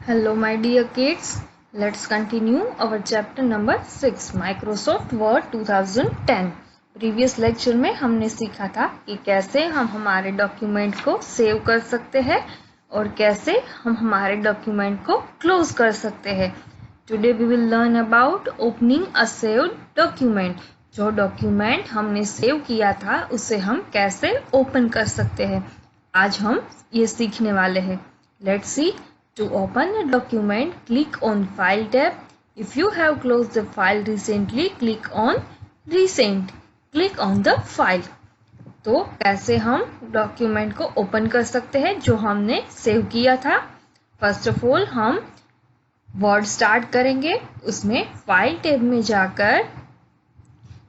Hello my dear kids, let's continue our chapter number 6 Microsoft Word 2010। Previous lecture में हमने सीखा था कि कैसे हम हमारे डॉक्यूमेंट को सेव कर सकते हैं और कैसे हम हमारे डॉक्यूमेंट को क्लोज कर सकते हैं। Today we will learn about opening a saved document. जो डॉक्यूमेंट हमने सेव किया था उसे हम कैसे ओपन कर सकते हैं, आज हम ये सीखने वाले हैं। Let's see. To open a document, click on File tab. If you have closed the file recently, click on Recent. Click on the file. तो कैसे हम डॉक्यूमेंट को ओपन कर सकते हैं जो हमने सेव किया था। फर्स्ट ऑफ ऑल हम वर्ड स्टार्ट करेंगे, उसमें फाइल टैब में जाकर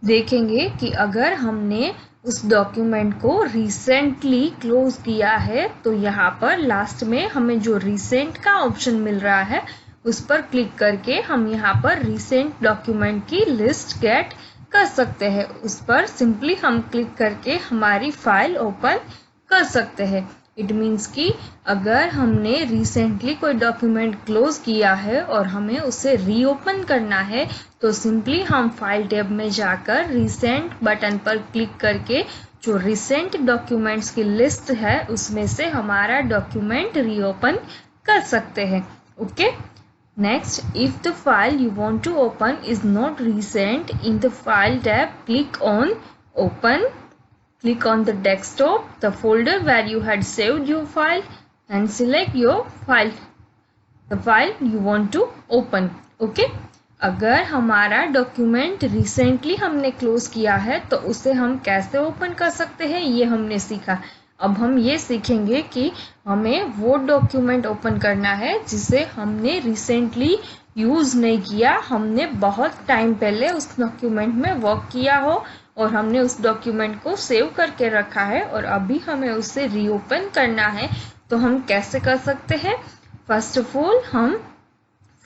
देखेंगे कि अगर हमने उस डॉक्यूमेंट को रिसेंटली क्लोज किया है तो यहाँ पर लास्ट में हमें जो रिसेंट का ऑप्शन मिल रहा है उस पर क्लिक करके हम यहाँ पर रिसेंट डॉक्यूमेंट की लिस्ट गेट कर सकते हैं। उस पर सिंपली हम क्लिक करके हमारी फाइल ओपन कर सकते हैं। इट मीन्स कि अगर हमने रिसेंटली कोई डॉक्यूमेंट क्लोज किया है और हमें उसे रीओपन करना है तो सिंपली हम फाइल टैब में जाकर रिसेंट बटन पर क्लिक करके जो रिसेंट डॉक्यूमेंट्स की लिस्ट है उसमें से हमारा डॉक्यूमेंट रीओपन कर सकते हैं। Okay, next, if the file you want to open is not recent, in the file tab click on open. Click on the desktop, the folder where you had saved your file, and select your file, the file you want to open. Okay? अगर हमारा document recently हमने close किया है तो उसे हम कैसे open कर सकते हैं ये हमने सीखा। अब हम ये सीखेंगे कि हमें वो डॉक्यूमेंट ओपन करना है जिसे हमने रिसेंटली यूज़ नहीं किया, हमने बहुत टाइम पहले उस डॉक्यूमेंट में वर्क किया हो और हमने उस डॉक्यूमेंट को सेव करके रखा है और अभी हमें उसे रीओपन करना है। तो हम कैसे कर सकते हैं? फर्स्ट ऑफ ऑल हम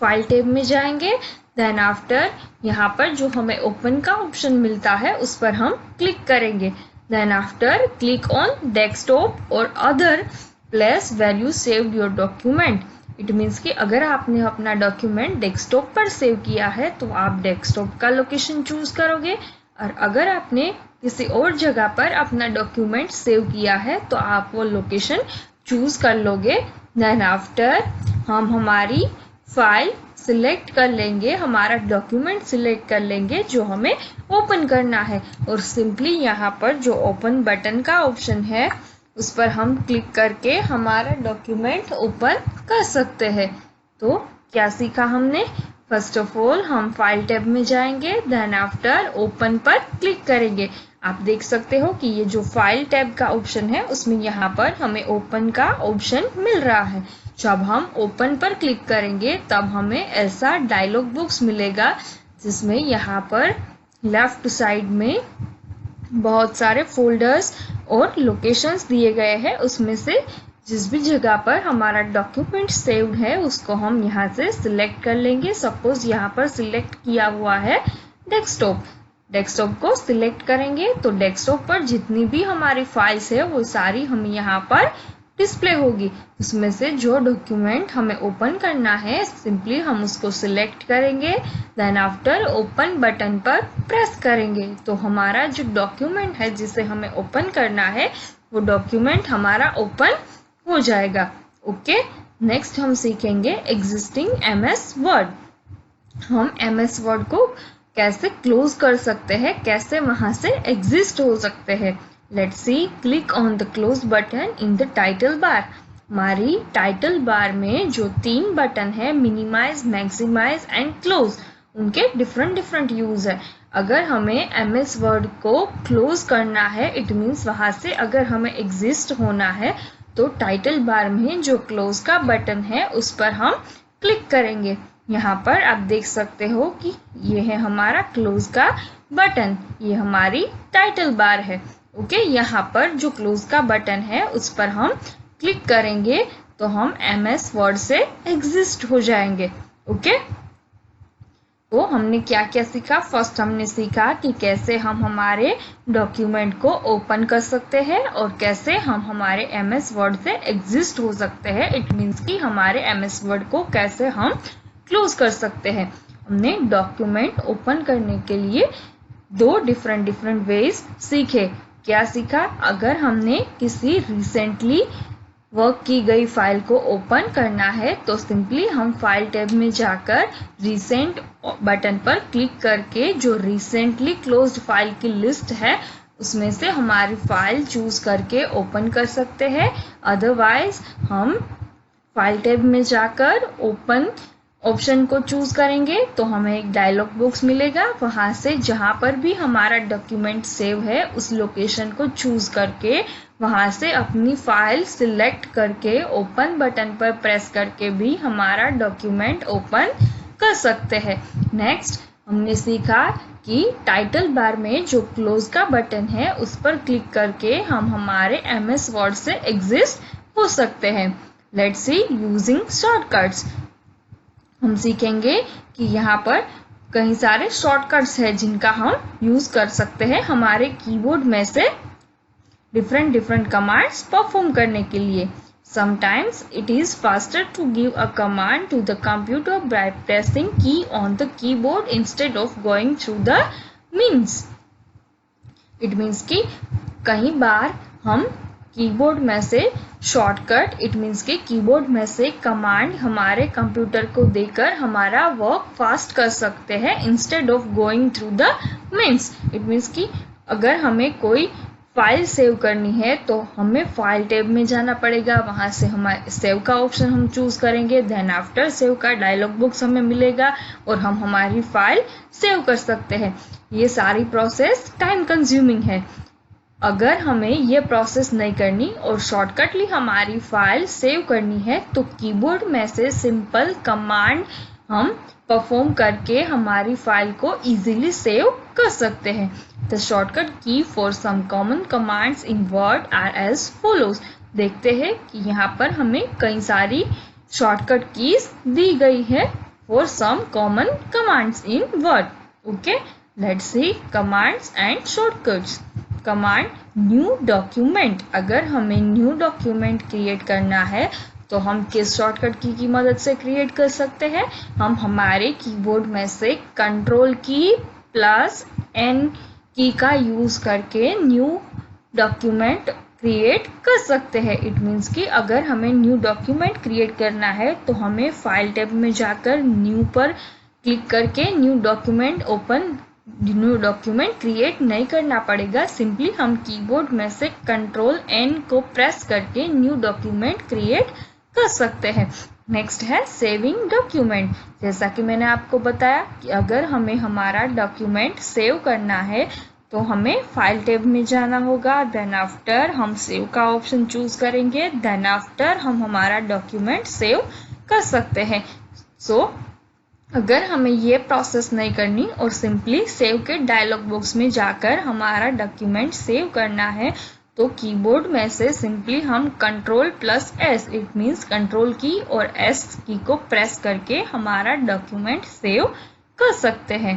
फाइल टैब में जाएंगे, देन आफ्टर यहाँ पर जो हमें ओपन का ऑप्शन मिलता है उस पर हम क्लिक करेंगे। Then after click on desktop और other place where you saved your document. It means कि अगर आपने अपना डॉक्यूमेंट डेस्कटॉप पर सेव किया है तो आप डेस्कटॉप का लोकेशन चूज करोगे, और अगर आपने किसी और जगह पर अपना डॉक्यूमेंट सेव किया है तो आप वो लोकेशन चूज कर लोगे। देन आफ्टर हम हमारी फाइल सिलेक्ट कर लेंगे, हमारा डॉक्यूमेंट सिलेक्ट कर लेंगे जो हमें ओपन करना है और सिंपली यहाँ पर जो ओपन बटन का ऑप्शन है उस पर हम क्लिक करके हमारा डॉक्यूमेंट ओपन कर सकते हैं। तो क्या सीखा हमने? फर्स्ट ऑफ ऑल हम फाइल टैब में जाएंगे, देन आफ्टर ओपन पर क्लिक करेंगे। आप देख सकते हो कि ये जो फाइल टैब का ऑप्शन है उसमें यहाँ पर हमें ओपन का ऑप्शन मिल रहा है। जब हम ओपन पर क्लिक करेंगे तब हमें ऐसा डायलॉग बॉक्स मिलेगा जिसमें यहाँ पर लेफ्ट साइड में बहुत सारे फोल्डर्स और लोकेशंस दिए गए हैं, उसमें से जिस भी जगह पर हमारा डॉक्यूमेंट सेव्ड है उसको हम यहाँ से सिलेक्ट कर लेंगे। सपोज यहाँ पर सिलेक्ट किया हुआ है डेस्कटॉप, डेस्कटॉप को सिलेक्ट करेंगे तो डेस्कटॉप पर जितनी भी हमारी फाइल्स है वो सारी हमें यहाँ पर डिस्प्ले होगी। उसमें से जो डॉक्यूमेंट हमें ओपन करना है सिंपली हम उसको सिलेक्ट करेंगे, देन आफ्टर ओपन बटन पर प्रेस करेंगे तो हमारा जो डॉक्यूमेंट है जिसे हमें ओपन करना है वो डॉक्यूमेंट हमारा ओपन हो जाएगा। ओके, नेक्स्ट हम सीखेंगे एग्जिस्टिंग MS वर्ड। हम MS वर्ड को कैसे क्लोज कर सकते हैं, कैसे वहां से एग्जिस्ट हो सकते हैं। Let's see. Click on the close button in the title bar. हमारी टाइटल बार में जो 3 बटन है, मिनिमाइज, मैक्सिमाइज एंड क्लोज, उनके डिफरेंट यूज है। अगर हमें MS वर्ड को क्लोज करना है इट मीन्स वहां से अगर हमें एग्जिस्ट होना है तो टाइटल बार में जो क्लोज का बटन है उस पर हम क्लिक करेंगे। यहाँ पर आप देख सकते हो कि ये है हमारा क्लोज का बटन, ये हमारी टाइटल बार है। ओके, यहाँ पर जो क्लोज का बटन है उस पर हम क्लिक करेंगे तो हम MS वर्ड से एग्जिस्ट हो जाएंगे। ओके, तो हमने क्या क्या सीखा। फर्स्ट हमने सीखा कि कैसे हम हमारे डॉक्यूमेंट को ओपन कर सकते हैं और कैसे हम हमारे एमएस वर्ड से एग्जिस्ट हो सकते हैं। इट मीन्स कि हमारे एमएस वर्ड को कैसे हम क्लोज कर सकते हैं। हमने डॉक्यूमेंट ओपन करने के लिए दो डिफरेंट वेज सीखे। क्या सीखा? अगर हमने किसी रिसेंटली वर्क की गई फाइल को ओपन करना है तो सिंपली हम फाइल टैब में जाकर रिसेंट बटन पर क्लिक करके जो रिसेंटली क्लोज्ड फाइल की लिस्ट है उसमें से हमारी फाइल चूज करके ओपन कर सकते हैं। अदरवाइज हम फाइल टैब में जाकर ओपन ऑप्शन को चूज करेंगे तो हमें एक डायलॉग बॉक्स मिलेगा। वहां से जहां पर भी हमारा डॉक्यूमेंट सेव है उस लोकेशन को चूज करके वहां से अपनी फाइल सिलेक्ट करके ओपन बटन पर प्रेस करके भी हमारा डॉक्यूमेंट ओपन कर सकते हैं। नेक्स्ट हमने सीखा कि टाइटल बार में जो क्लोज का बटन है उस पर क्लिक करके हम हमारे एमएस वर्ड से एग्जिस्ट हो सकते हैं। Let's see using shortcuts. हम सीखेंगे कि यहाँ पर कई सारे शॉर्टकट्स हैं जिनका हम यूज कर सकते हैं हमारे कीबोर्ड में से डिफरेंट कमांड्स परफॉर्म करने के लिए। Sometimes it is faster to give a command to the computer by pressing key on the keyboard instead of going through the means. It means कि कई बार हम कीबोर्ड में से शॉर्टकट इट मीन्स कि keyboard में से कमांड हमारे computer को देकर हमारा वर्क फास्ट कर सकते हैं instead of going through the means. It means कि अगर हमें कोई फाइल सेव करनी है तो हमें फाइल टैब में जाना पड़ेगा। वहां से हमारे सेव का ऑप्शन हम चूज करेंगे। देन आफ्टर सेव का डायलॉग बॉक्स हमें मिलेगा और हम हमारी फाइल सेव कर सकते हैं। ये सारी प्रोसेस टाइम कंज्यूमिंग है। अगर हमें ये प्रोसेस नहीं करनी और शॉर्टकटली हमारी फाइल सेव करनी है तो कीबोर्ड में से सिंपल कमांड हम परफॉर्म करके हमारी फाइल को इजीली सेव कर सकते हैं। The shortcut key for some common commands in Word are as follows. देखते हैं कि यहाँ पर हमें कई सारी शॉर्टकट कीज दी गई है for some common commands in Word. Okay, let's see commands and shortcuts. Command new document. अगर हमें न्यू डॉक्यूमेंट क्रिएट करना है तो हम किस शॉर्टकट की मदद से क्रिएट कर सकते हैं? हम हमारे कीबोर्ड में से कंट्रोल की प्लस एन की का यूज करके न्यू डॉक्यूमेंट क्रिएट कर सकते हैं। इट मीन्स कि अगर हमें न्यू डॉक्यूमेंट क्रिएट करना है तो हमें फाइल टैब में जाकर न्यू पर क्लिक करके न्यू डॉक्यूमेंट क्रिएट नहीं करना पड़ेगा। सिंपली हम कीबोर्ड में से कंट्रोल एन को प्रेस करके न्यू डॉक्यूमेंट क्रिएट कर सकते हैं। नेक्स्ट है सेविंग डॉक्यूमेंट। जैसा कि मैंने आपको बताया कि अगर हमें हमारा डॉक्यूमेंट सेव करना है तो हमें फाइल टैब में जाना होगा। देन आफ्टर हम सेव का ऑप्शन चूज करेंगे। देन आफ्टर हम हमारा डॉक्यूमेंट सेव कर सकते हैं। अगर हमें ये प्रोसेस नहीं करनी और सिंपली सेव के डायलॉग बॉक्स में जाकर हमारा डॉक्यूमेंट सेव करना है तो कीबोर्ड में से सिंपली हम control plus S it means control की और एस की को प्रेस करके हमारा डॉक्यूमेंट सेव कर सकते हैं।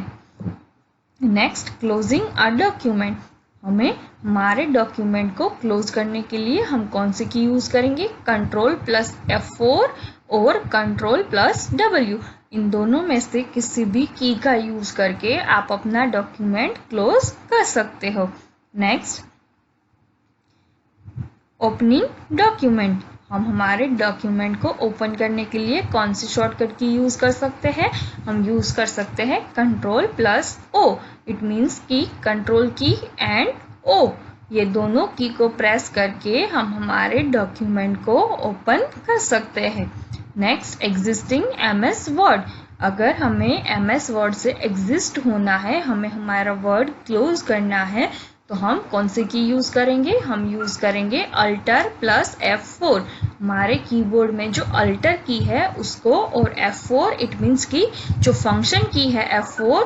Next closing a document. हमें हमारे डॉक्यूमेंट को क्लोज करने के लिए हम कौन सी की यूज करेंगे? कंट्रोल प्लस F4 और कंट्रोल प्लस W। इन दोनों में से किसी भी की का यूज करके आप अपना डॉक्यूमेंट क्लोज कर सकते हो। Next opening document. हम हमारे डॉक्यूमेंट को ओपन करने के लिए कौन सी शॉर्टकट की यूज कर सकते हैं? हम यूज कर सकते हैं control plus O। It means कि कंट्रोल की एंड O ये दोनों की को प्रेस करके हम हमारे डॉक्यूमेंट को ओपन कर सकते हैं। Next existing MS word. अगर हमें MS वर्ड से एग्जिस्ट होना है, हमें हमारा वर्ड क्लोज करना है तो हम कौन सी की यूज करेंगे? हम यूज करेंगे अल्टर प्लस F4। हमारे कीबोर्ड में जो अल्टर की है उसको और F4 इट मीन्स की जो फंक्शन की है F4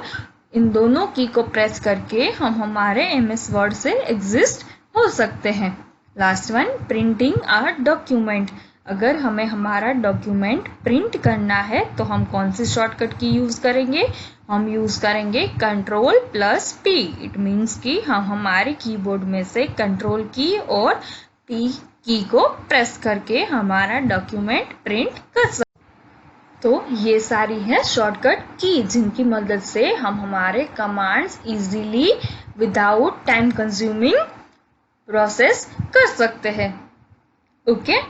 इन दोनों की को प्रेस करके हम हमारे MS वर्ड से एग्जिस्ट हो सकते हैं। Last one printing a document. अगर हमें हमारा डॉक्यूमेंट प्रिंट करना है तो हम कौन सी शॉर्टकट की यूज़ करेंगे? हम यूज़ करेंगे Ctrl+P। इट मीन्स कि हम हमारे कीबोर्ड में से कंट्रोल की और P की को प्रेस करके हमारा डॉक्यूमेंट प्रिंट कर सकते। तो ये सारी हैं शॉर्टकट की जिनकी मदद से हम हमारे commands easily without time consuming process कर सकते हैं। ओके,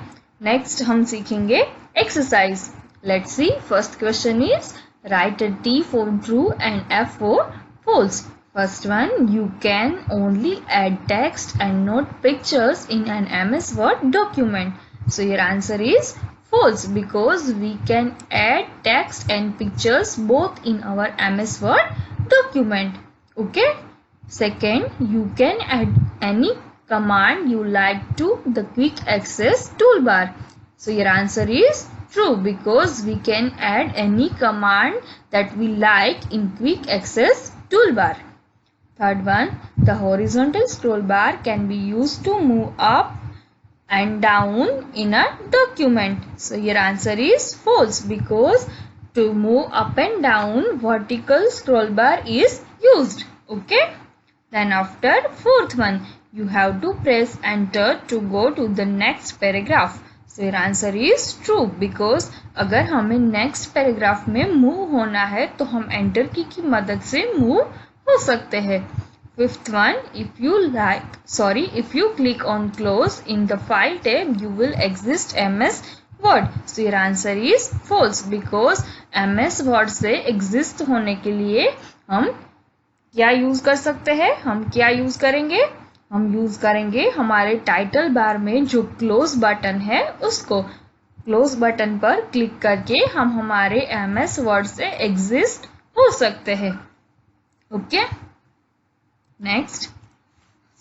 नेक्स्ट हम सीखेंगे exercise. Let's see, first question is right a T for true and F for false. First one, you can only add text and not pictures in an MS Word document. So your answer is false because we can add text and pictures both in our MS Word document. Okay. Second, you can add any command you like to the quick access toolbar. So your answer is true because we can add any command that we like in quick access toolbar. Third one, the horizontal scroll bar can be used to move up and down in a document. So your answer is false because to move up and down vertical scroll bar is used. Okay. Then after fourth one, you have to press enter to go to the next paragraph. So your answer is true because अगर हमें next paragraph में move होना है तो हम enter की मदद से move हो सकते हैं. Fifth one, if you click on close in the file tab, you will exit MS Word. So your answer is false because MS Word से exist होने के लिए हम क्या यूज कर सकते हैं? हम क्या यूज करेंगे? हम यूज करेंगे हमारे टाइटल बार में जो क्लोज बटन है उसको. क्लोज बटन पर क्लिक करके हम हमारे MS वर्ड से एग्जिस्ट हो सकते हैं. Okay, next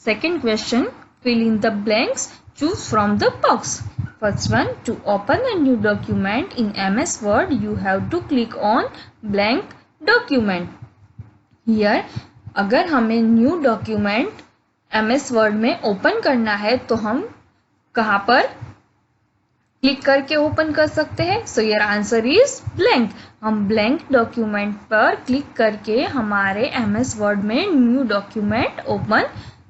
second question, fill in the blanks, choose from the box. First one, to open a new document in MS Word you have to click on blank document. Here अगर हमें new document MS Word में open करना है तो हम कहाँ पर click करके ओपन कर सकते हैं? So your answer is blank. हम ब्लैंक डॉक्यूमेंट पर क्लिक करके हमारे MS वर्ड में न्यू डॉक्यूमेंट ओपन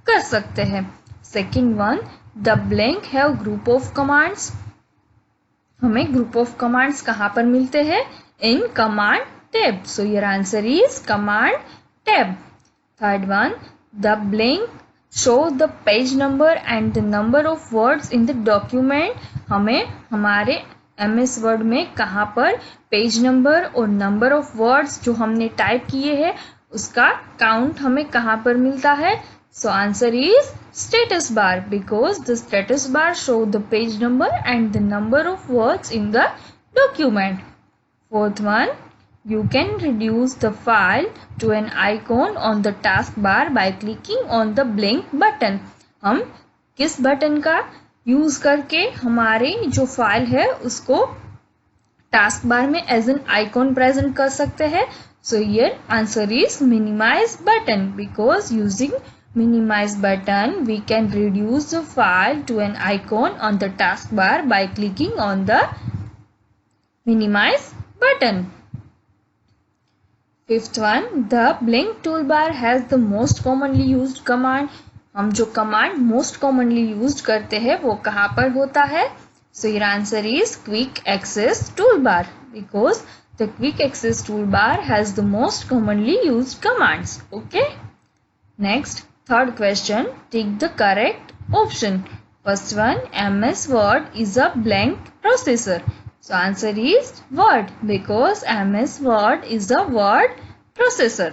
कर सकते हैं. Second one, the blank have group of commands. हमें ग्रुप ऑफ कमांड्स कहाँ पर मिलते हैं? In command tab. So your answer is command tab. Third one, the blank show the page number and the number of words in the document. हमें हमारे MS Word में कहाँ पर पेज नंबर और नंबर ऑफ वर्ड्स जो हमने type किए हैं उसका काउंट हमें कहाँ पर मिलता है? So answer is status bar because the status bar show the page number and the number of words in the document. Fourth one, you can reduce the file to an icon on the taskbar by clicking on the blank button. हम किस button का use करके हमारे जो file है उसको task bar में as an icon present कर सकते हैं? So here answer is minimize button because using minimize button we can reduce the file to an icon on the taskbar by clicking on the minimize button. Fifth one, the blank toolbar has the most commonly used command. हम जो command most commonly used करते हैं वो कहाँ पर होता है? So your answer is quick access toolbar because the quick access toolbar has the most commonly used commands. Okay. Next, third question, tick the correct option. First one, MS Word is a blank processor. So answer is Word because MS Word is a word processor.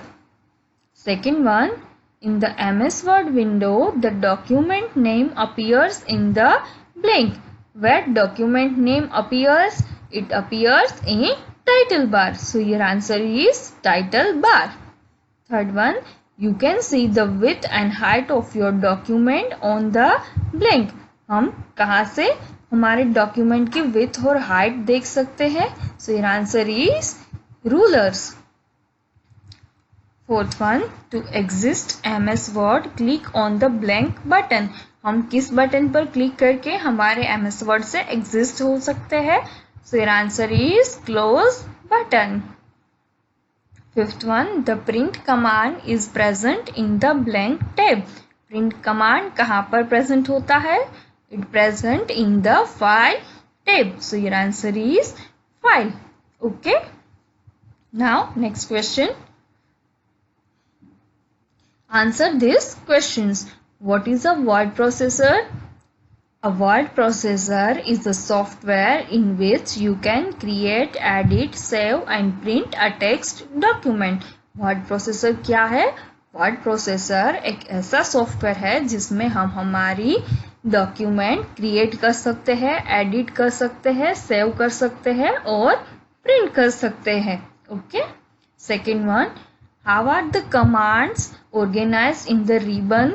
Second one, in the MS Word window, the document name appears in the blank. Where document name appears? It appears in title bar. So your answer is title bar. Third one, you can see the width and height of your document on the blank. हम कहाँ से हमारे document की width और height देख सकते हैं? So your answer is rulers. Fourth one, to exist MS Word, click on the blank button. हम किस बटन पर क्लिक करके हमारे MS वर्ड से एग्जिस्ट हो सकते हैं? So your answer is close button. Fifth one, the print command is present in the blank tab. Print command कहाँ पर प्रेजेंट होता है? It present in the file tab. So your answer is file. Okay, now next question, answer these questions. What is a word processor? A word processor is a software in which you can create, edit, save and print a text document. Word processor क्या है? Word processor एक ऐसा software है जिसमें हम हमारी document create कर सकते हैं, एडिट कर सकते हैं, सेव कर सकते हैं और प्रिंट कर सकते हैं। Okay, second one, how are the commands organised in the ribbon?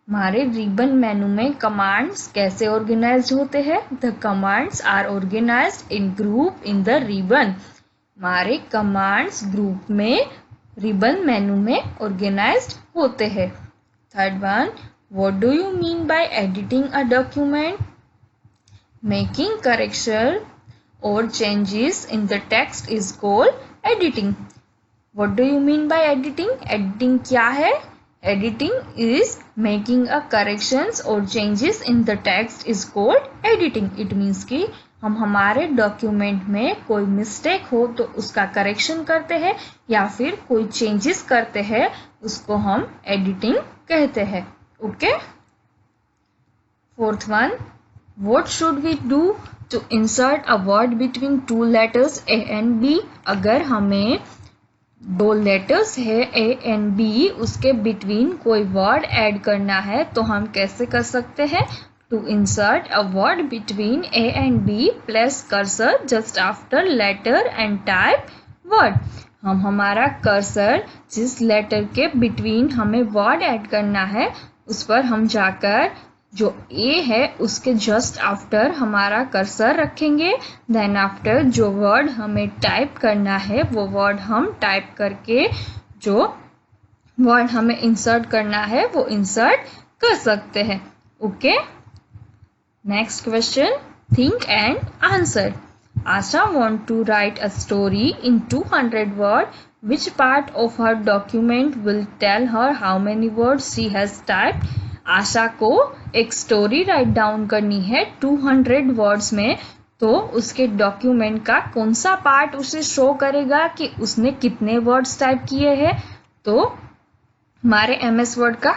हमारे रिबन मेनू में कमांड्स कैसे ऑर्गेनाइज्ड होते हैं? The commands are organised in group in the ribbon. हमारे कमांड्स ग्रुप में रिबन मेनू में ऑर्गेनाइज्ड होते हैं। Third one, what do you mean by editing a document? Making correction और changes in the text is called editing. What do you mean by editing? Editing क्या है? Editing is making a corrections or changes in the text is called editing. It means कि हम हमारे document में कोई mistake हो तो उसका करेक्शन करते हैं या फिर कोई चेंजेस करते हैं, उसको हम एडिटिंग कहते हैं। Okay, fourth one, what should we do to insert a word between two letters A and B? अगर हमें दो लेटर्स है A एंड B, उसके बिटवीन कोई वर्ड ऐड करना है तो हम कैसे कर सकते हैं? To insert a word between A and B, place cursor just after letter and type word. हम हमारा कर्सर जिस लेटर के बिटवीन हमें वर्ड ऐड करना है उस पर हम जाकर जो A है उसके जस्ट आफ्टर हमारा कर्सर रखेंगे। देन आफ्टर जो वर्ड हमें टाइप करना है वो वर्ड हम टाइप करके जो वर्ड हमें इंसर्ट करना है वो इंसर्ट कर सकते हैं। Okay, next question, think and answer. Asha want to write a story in 200 word. Which part of her document will tell her how many word she has typed? Asha को एक स्टोरी राइट डाउन करनी है 200 words में, तो उसके document का कौन सा पार्ट उसे शो करेगा कि उसने कितने वर्ड्स टाइप किए हैं? तो हमारे MS वर्ड का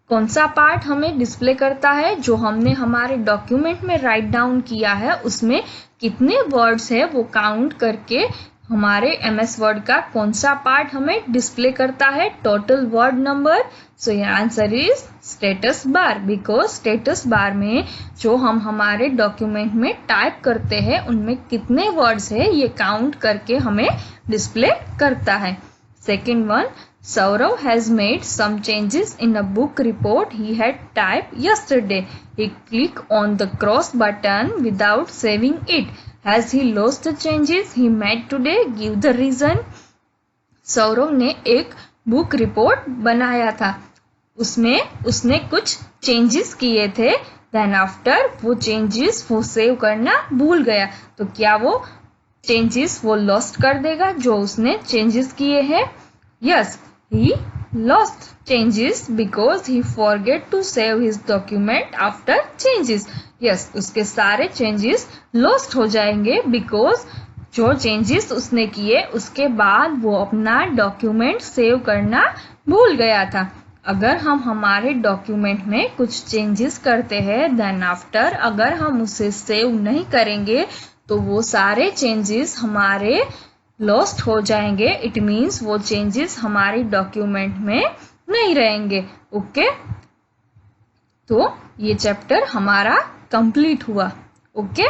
कौन सा पार्ट हमें डिस्प्ले करता है? जो हमने हमारे डॉक्यूमेंट में राइट डाउन किया है उसमें कितने वर्ड्स है वो काउंट करके हमारे MS वर्ड का कौन सा पार्ट हमें डिस्प्ले करता है? Total word number. So your answer is status bar, because status bar में जो हम हमारे डॉक्यूमेंट में टाइप करते हैं उनमें कितने वर्ड्स है ये काउंट करके हमें डिस्प्ले करता है। Second one, Saurav has made some changes in a book report he had typed yesterday. He clicked on the cross button without saving it. Has he lost the changes he made today? Give the reason. Saurav ने एक book report बनाया था, उसमें उसने कुछ changes किए थे। Then after वो चेंजेस वो सेव करना भूल गया, तो क्या वो चेंजेस वो लॉस्ट कर देगा जो उसने चेंजेस किए हैं? Yes, he lost changes because he forget to save his document after changes. Yes, उसके सारे changes lost हो जाएंगे because जो changes उसने किए उसके बाद वो अपना डॉक्यूमेंट सेव करना भूल गया था। अगर हम हमारे डॉक्यूमेंट में कुछ चेंजेस करते हैं देन आफ्टर अगर हम उसे सेव नहीं करेंगे तो वो सारे चेंजेस हमारे लॉस्ट हो जाएंगे। इट मीन्स वो चेंजेस हमारे डॉक्यूमेंट में नहीं रहेंगे। ओके, तो ये चैप्टर हमारा कंप्लीट हुआ। ओके।